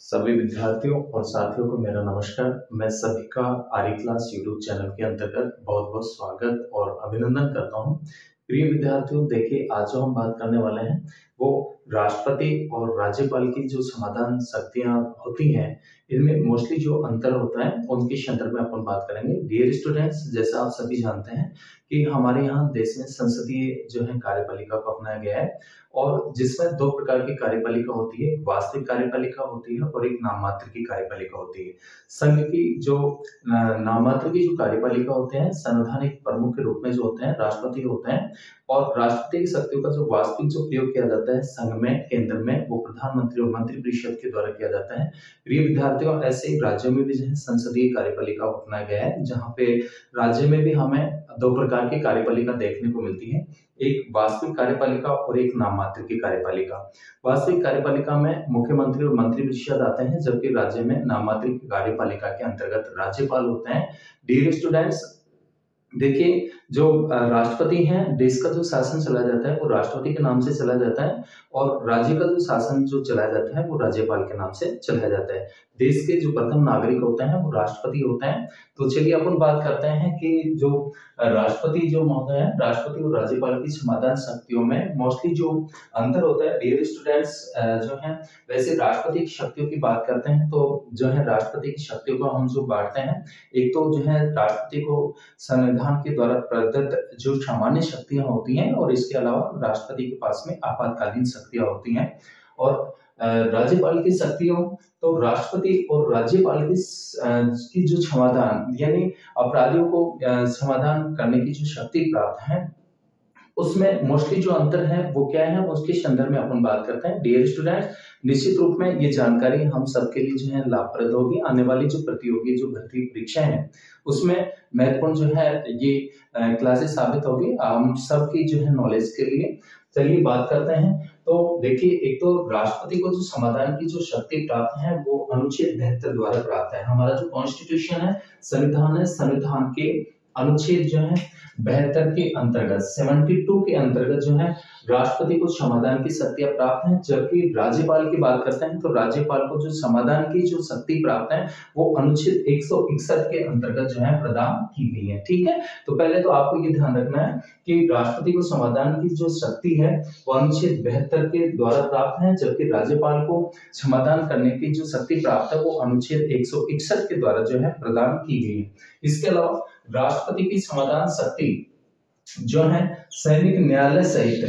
सभी विद्यार्थियों और साथियों को मेरा नमस्कार। मैं सभी का आर्य क्लास यूट्यूब चैनल के अंतर्गत बहुत बहुत स्वागत और अभिनंदन करता हूं। प्रिय विद्यार्थियों, देखिए आज जो हम बात करने वाले हैं वो राष्ट्रपति और राज्यपाल की जो समाधान शक्तियां होती हैं, इनमें मोस्टली जो अंतर होता है उनके संदर्भ में अपन बात करेंगे। डियर स्टूडेंट्स, जैसा आप सभी जानते हैं कि हमारे यहाँ देश में संसदीय जो है कार्यपालिका को अपनाया गया है और जिसमें दो प्रकार की कार्यपालिका होती है, वास्तविक कार्यपालिका होती है और एक नाममात्र की कार्यपालिका होती है। संघ की जो नाममात्र की जो कार्यपालिका होते हैं, संवैधानिक प्रमुख के रूप में जो होते हैं राष्ट्रपति होते हैं, और राष्ट्रपति की शक्तियों का जो वास्तविक जो प्रयोग किया जाता है संघ में, केंद्र में, वो प्रधानमंत्री और मंत्रिपरिषद के द्वारा किया जाता है। प्रिय विद्यार्थियों, ऐसे ही राज्यों में भी जो है संसदीय कार्यपालिका अपनाया गया है, जहाँ पे राज्य में भी हमें दो प्रकार की कार्यपालिका देखने को मिलती है, एक वास्तविक कार्यपालिका और एक नाममात्र की कार्यपालिका। वास्तविक कार्यपालिका में मुख्यमंत्री और मंत्रिपरिषद आते हैं, जबकि राज्य में नाममात्र की कार्यपालिका के अंतर्गत राज्यपाल होते हैं। डियर स्टूडेंट्स, देखिए जो राष्ट्रपति हैं, देश का जो शासन चला जाता है वो राष्ट्रपति के नाम से चला जाता है और राज्य का जो शासन जो चलाया जाता है वो राज्यपाल के नाम से चलाया जाता है। देश के जो प्रथम नागरिक होते हैं वो राष्ट्रपति होते हैं। तो चलिए अपन बात करते हैं कि जो राष्ट्रपति जो महोदय है, राष्ट्रपति और राज्यपाल की समाधान शक्तियों में मोस्टली जो अंतर होता है। डियर स्टूडेंट्स, जो है वैसे राष्ट्रपति की शक्तियों की बात करते हैं तो जो है राष्ट्रपति की शक्तियों को हम जो बांटते हैं, एक तो जो है राष्ट्रपति को संविधान के द्वारा प्रदत्त जो सामान्य शक्तियां होती हैं और इसके अलावा राष्ट्रपति के पास में आपातकालीन शक्तियां होती हैं। और राज्यपाल की शक्तियों, तो राष्ट्रपति और राज्यपाल की जो समाधान यानी अपराधियों को समाधान करने की जो शक्ति प्राप्त है, उसमें मोस्टली जो अंतर है वो क्या है, उसके संदर्भ में अपन बात करते हैं। डियर स्टूडेंट, निश्चित रूप में ये जानकारी हम सबके लिए जो है लाभप्रद होगी। आने वाली जो प्रतियोगी जो भर्ती परीक्षाएं हैं उसमें महत्वपूर्ण जो है ये क्लासेस साबित होगी हम सबकी जो है नॉलेज के लिए। चलिए बात करते हैं। तो देखिए, एक तो राष्ट्रपति को जो समाधान की जो शक्ति प्राप्त है वो अनुच्छेद 72 द्वारा प्राप्त है। हमारा जो कॉन्स्टिट्यूशन है, संविधान है, संविधान के अनुच्छेद जो है 72 के अंतर्गत 72 के अंतर्गत जो है राष्ट्रपति को समाधान की शक्तियां प्राप्त हैं। जबकि राज्यपाल की बात करते हैं तो राज्यपाल को जो समाधान की जो शक्ति प्राप्त है वो अनुच्छेद 161 के अंतर्गत जो है प्रदान की गई है। ठीक है, तो पहले तो आपको ये ध्यान रखना है कि राष्ट्रपति को समाधान की जो शक्ति है वो अनुच्छेद 72 के द्वारा प्राप्त है, जबकि राज्यपाल को समाधान करने की जो शक्ति प्राप्त है वो अनुच्छेद 161 के द्वारा जो है प्रदान की गई है। इसके अलावा राष्ट्रपति की समाधान शक्ति जो है सैनिक न्यायालय सहित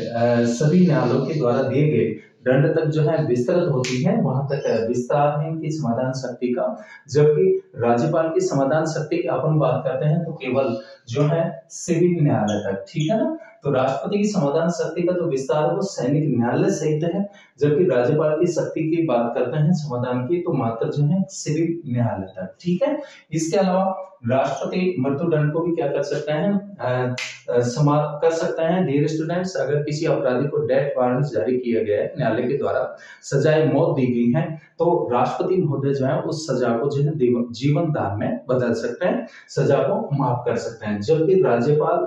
सभी न्यायालयों के द्वारा दिए गए दंड तक जो है विस्तृत होती है, वहां तक विस्तार है इनकी समाधान शक्ति का। जबकि राज्यपाल की समाधान शक्ति की अपन बात करते हैं तो केवल जो है सिविल न्यायालय तक। ठीक है ना, तो राष्ट्रपति की समाधान शक्ति का जो विस्तार है वो सैनिक न्यायालय सहित है, जबकि राज्यपाल की शक्ति की बात करते हैं समाधान की तो मात्र जो है सिविल न्यायालय तक। ठीक है, इसके अलावा राष्ट्रपति मृत्युदंड को भी क्या कर सकते हैं, समाप्त कर सकते हैं। डियर स्टूडेंट्स, अगर किसी अपराधी को डेथ वारंट जारी किया गया है, न्यायालय के द्वारा सजाए मौत दी गई है, तो राष्ट्रपति महोदय जो है उस सजा को जो है जीवन दान में बदल सकते हैं, सजा को माफ कर सकते हैं। जबकि राज्यपाल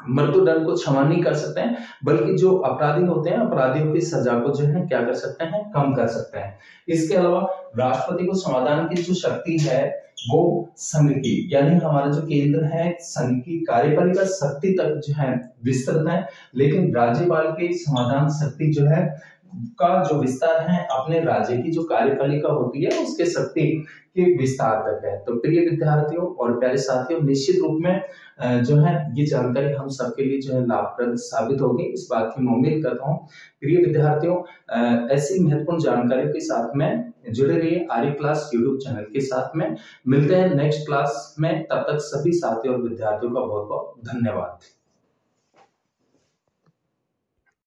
मृत्युदंड को क्षमा नहीं कर सकते हैं, बल्कि जो अपराधी होते हैं अपराधियों की सजा को जो है क्या कर सकते हैं, कम कर सकते हैं। इसके अलावा राष्ट्रपति को समाधान की जो शक्ति है वो संघ की यानी हमारा जो केंद्र है संघ की कार्यपालिका शक्ति तक जो है विस्तृत है, लेकिन राज्यपाल की समाधान शक्ति जो है का जो विस्तार है अपने राज्य की जो कार्यपालिका होती है उसके शक्ति के विस्तार तक है। तो प्रिय विद्यार्थियों और प्यारे साथियों, निश्चित रूप में जो है ये जानकारी हम सबके लिए जो है लाभप्रद साबित होगी, इस बात की मैं उम्मीद करता हूँ। प्रिय विद्यार्थियों, ऐसी महत्वपूर्ण जानकारियों के साथ में जुड़े रहिए आर्य क्लास यूट्यूब चैनल के साथ में। मिलते हैं नेक्स्ट क्लास में, तब तक सभी साथियों और विद्यार्थियों का बहुत बहुत धन्यवाद।